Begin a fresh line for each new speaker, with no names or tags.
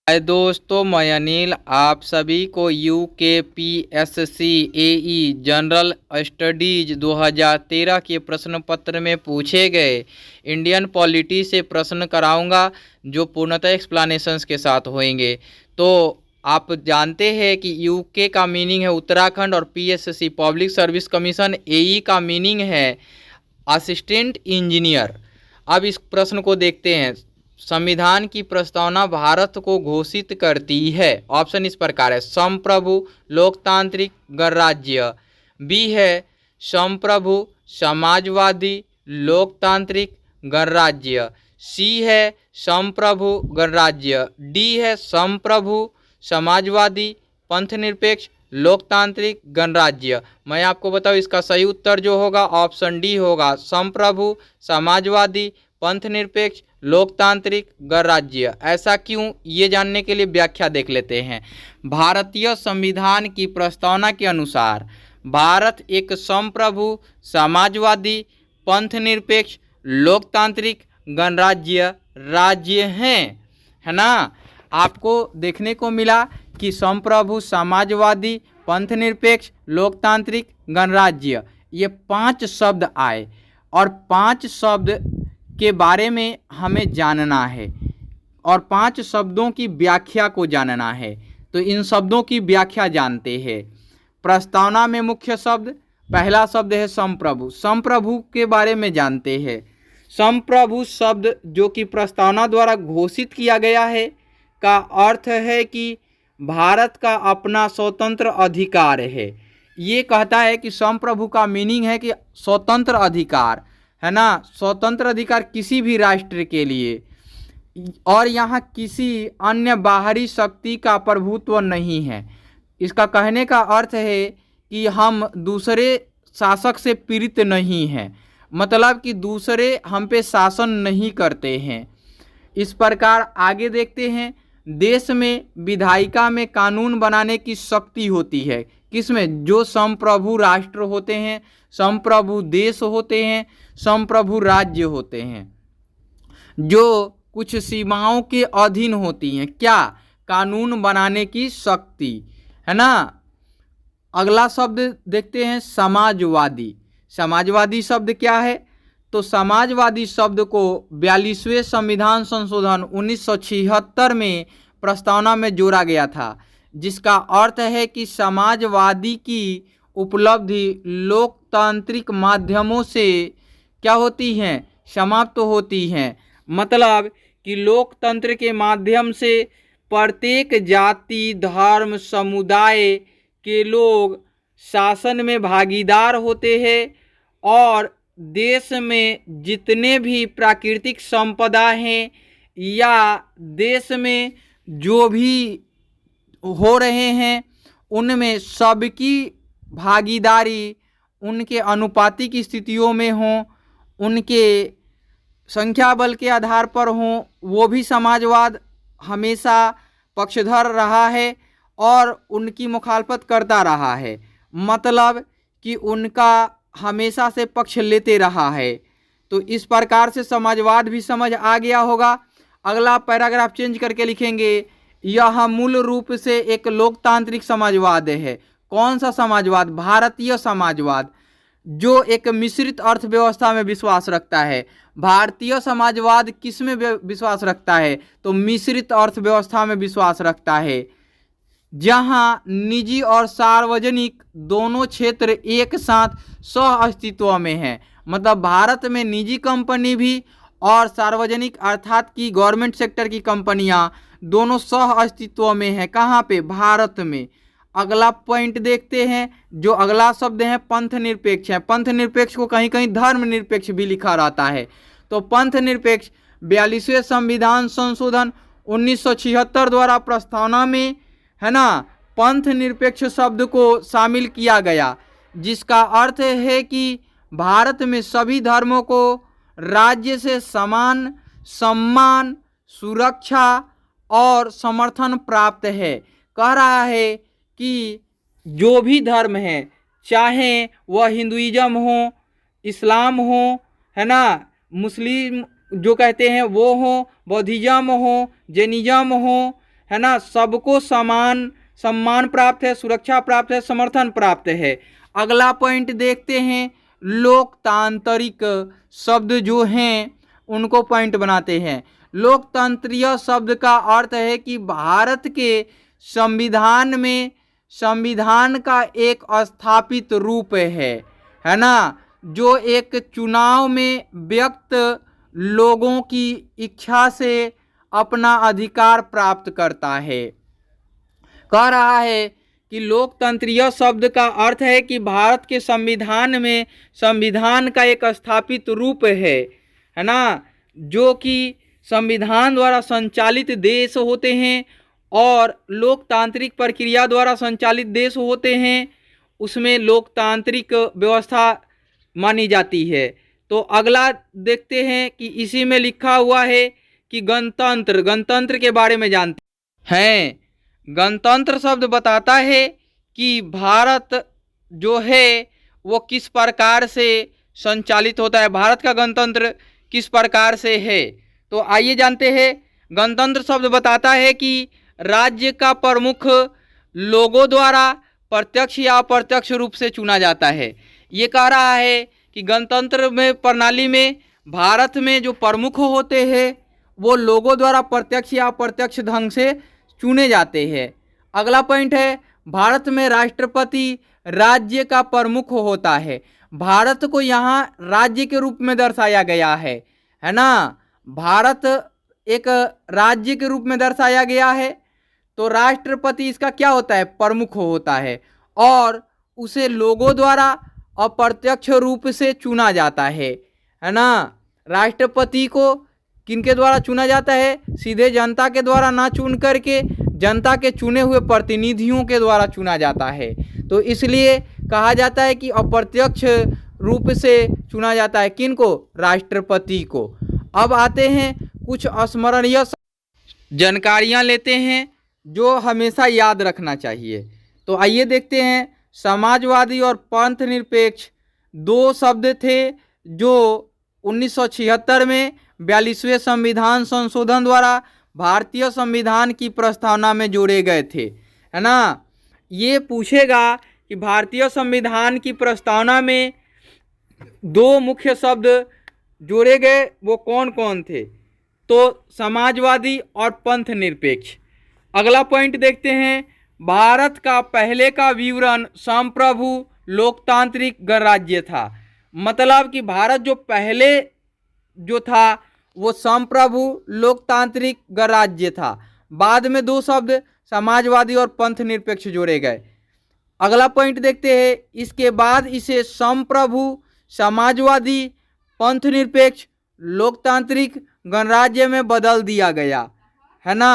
हाय दोस्तों, मैं अनिल आप सभी को UKPSC AE जनरल स्टडीज 2013 के प्रश्न पत्र में पूछे गए इंडियन पॉलिटी से प्रश्न कराऊंगा, जो पूर्णतः एक्सप्लेनेशंस के साथ होंगे। तो आप जानते हैं कि यूके का मीनिंग है उत्तराखंड और PSC public service commission AE का मीनिंग है असिस्टेंट इंजीनियर। अब इस प्रश्न को देखते हैं। संविधान की प्रस्तावना भारत को घोषित करती है। ऑप्शन इस प्रकार है: संप्रभु, लोकतांत्रिक, गणराज्य। बी है संप्रभु, समाजवादी, लोकतांत्रिक, गणराज्य। सी है संप्रभु, गणराज्य। डी है संप्रभु, समाजवादी, पंथनिरपेक्ष, लोकतांत्रिक, गणराज्य। मैं आपको बताऊं, इसका सही उत्तर जो होगा ऑप्शन डी होगा, संप्रभु, समाजवादी, पंथनिरपेक्ष, लोकतांत्रिक, गणराज्य। ऐसा क्यों, ये जानने के लिए व्याख्या देख लेते हैं। भारतीय संविधान की प्रस्तावना के अनुसार भारत एक संप्रभु, समाजवादी, पंथनिरपेक्ष, लोकतांत्रिक, गणराज्य राज्य है ना। आपको देखने को मिला कि संप्रभु, समाजवादी, पंथनिरपेक्ष, लोकतांत्रिक, गणराज्य, ये 5 शब्द आए और 5 शब्द के बारे में हमें जानना है और 5 शब्दों की व्याख्या को जानना है। तो इन शब्दों की व्याख्या जानते हैं। प्रस्तावना में मुख्य शब्द, पहला शब्द है संप्रभु। संप्रभु के बारे में जानते हैं। संप्रभु शब्द जो कि प्रस्तावना द्वारा घोषित किया गया है का अर्थ है कि भारत का अपना स्वतंत्र अधिकार है। ये कहता है कि संप्रभु का मीनिंग है कि स्वतंत्र अधिकार है ना, स्वतंत्र अधिकार किसी भी राष्ट्र के लिए, और यहाँ किसी अन्य बाहरी शक्ति का प्रभुत्व नहीं है। इसका कहने का अर्थ है कि हम दूसरे शासक से पीड़ित नहीं हैं, मतलब कि दूसरे हम पे शासन नहीं करते हैं। इस प्रकार आगे देखते हैं। देश में विधायिका में कानून बनाने की शक्ति होती है, किसमें? जो संप्रभु राष्ट्र होते हैं, संप्रभु देश होते हैं, संप्रभु राज्य होते हैं, जो कुछ सीमाओं के अधीन होती हैं। क्या? कानून बनाने की शक्ति, है ना। अगला शब्द देखते हैं, समाजवादी। समाजवादी शब्द क्या है? तो समाजवादी शब्द को 42वें संविधान संशोधन 1976 में प्रस्तावना में जोड़ा गया था, जिसका अर्थ है कि समाजवादी की उपलब्धि लोकतांत्रिक माध्यमों से क्या होती हैं? समाप्त होती हैं। मतलब कि लोकतंत्र के माध्यम से प्रत्येक जाति, धर्म, समुदाय के लोग शासन में भागीदार होते हैं और देश में जितने भी प्राकृतिक संपदा हैं या देश में जो भी हो रहे हैं उनमें सबकी भागीदारी उनके अनुपातिक स्थितियों में हों, उनके संख्या बल के आधार पर हों। वो भी समाजवाद हमेशा पक्षधर रहा है और उनकी मुखालफत करता रहा है, मतलब कि उनका हमेशा से पक्ष लेते रहा है। तो इस प्रकार से समाजवाद भी समझ आ गया होगा। अगला पैराग्राफ चेंज करके लिखेंगे, यह मूल रूप से एक लोकतांत्रिक समाजवाद है। कौन सा समाजवाद? भारतीय समाजवाद, जो एक मिश्रित अर्थव्यवस्था में विश्वास रखता है। भारतीय समाजवाद किस में विश्वास रखता है? तो मिश्रित अर्थव्यवस्था में विश्वास रखता है, जहां निजी और सार्वजनिक दोनों क्षेत्र एक साथ सह अस्तित्व में हैं। मतलब भारत में निजी कंपनी भी और सार्वजनिक अर्थात की गवर्नमेंट सेक्टर की कंपनियां दोनों सह अस्तित्व में हैं। कहाँ पे? भारत में। अगला पॉइंट देखते हैं, जो अगला शब्द है पंथ निरपेक्ष है। पंथ निरपेक्ष को कहीं कहीं धर्म निरपेक्ष भी लिखा रहता है। तो पंथ निरपेक्ष 42वें संविधान संशोधन 1976 द्वारा प्रस्तावना में, है ना, पंथ निरपेक्ष शब्द को शामिल किया गया, जिसका अर्थ है कि भारत में सभी धर्मों को राज्य से समान सम्मान, सुरक्षा और समर्थन प्राप्त है। कह रहा है कि जो भी धर्म है, चाहे वह हिंदुइज्म हो, इस्लाम हो, है ना, मुस्लिम जो कहते हैं वो हो, बौद्धिज्म हो, जैनिज्म हो, है ना, सबको समान सम्मान प्राप्त है, सुरक्षा प्राप्त है, समर्थन प्राप्त है। अगला पॉइंट देखते हैं, लोकतांत्रिक शब्द जो हैं उनको पॉइंट बनाते हैं। लोकतंत्रीय शब्द का अर्थ है कि भारत के संविधान में संविधान का एक स्थापित रूप है ना, जो एक चुनाव में व्यक्त लोगों की इच्छा से अपना अधिकार प्राप्त करता है। कह रहा है कि लोकतंत्रीय शब्द का अर्थ है कि भारत के संविधान में संविधान का एक स्थापित रूप है ना, जो कि संविधान द्वारा संचालित देश होते हैं और लोकतांत्रिक प्रक्रिया द्वारा संचालित देश होते हैं, उसमें लोकतांत्रिक व्यवस्था मानी जाती है। तो अगला देखते हैं कि इसी में लिखा हुआ है कि गणतंत्र के बारे में जानते हैं। गणतंत्र शब्द बताता है कि भारत जो है वो किस प्रकार से संचालित होता है, भारत का गणतंत्र किस प्रकार से है। तो आइए जानते हैं। गणतंत्र शब्द बताता है कि राज्य का प्रमुख लोगों द्वारा प्रत्यक्ष या अप्रत्यक्ष रूप से चुना जाता है। ये कह रहा है कि गणतंत्र में प्रणाली में भारत में जो प्रमुख होते हैं वो लोगों द्वारा प्रत्यक्ष या अप्रत्यक्ष ढंग से चुने जाते हैं। अगला पॉइंट है, भारत में राष्ट्रपति राज्य का प्रमुख होता है। भारत को यहाँ राज्य के रूप में दर्शाया गया है ना, भारत एक राज्य के रूप में दर्शाया गया है। तो राष्ट्रपति इसका क्या होता है, प्रमुख होता है और उसे लोगों द्वारा अप्रत्यक्ष रूप से चुना जाता है ना। राष्ट्रपति को किनके द्वारा चुना जाता है, सीधे जनता के द्वारा ना चुन करके जनता के चुने हुए प्रतिनिधियों के द्वारा चुना जाता है। तो इसलिए कहा जाता है कि अप्रत्यक्ष रूप से चुना जाता है किनको, राष्ट्रपति को। अब आते हैं कुछ स्मरणीय जानकारियां लेते हैं जो हमेशा याद रखना चाहिए। तो आइए देखते हैं, समाजवादी और पंथ निरपेक्ष दो शब्द थे जो 1976 में 42वें संविधान संशोधन द्वारा भारतीय संविधान की प्रस्तावना में जोड़े गए थे, है ना। ये पूछेगा कि भारतीय संविधान की प्रस्तावना में दो मुख्य शब्द जोड़े गए, वो कौन कौन थे। तो समाजवादी और पंथ निरपेक्ष। अगला पॉइंट देखते हैं, भारत का पहले का विवरण संप्रभु लोकतांत्रिक गणराज्य था। मतलब कि भारत जो पहले जो था वो संप्रभु लोकतांत्रिक गणराज्य था। बाद में दो शब्द समाजवादी और पंथ निरपेक्ष जोड़े गए। अगला पॉइंट देखते हैं, इसके बाद इसे संप्रभु समाजवादी पंथ निरपेक्ष लोकतांत्रिक गणराज्य में बदल दिया गया, है ना।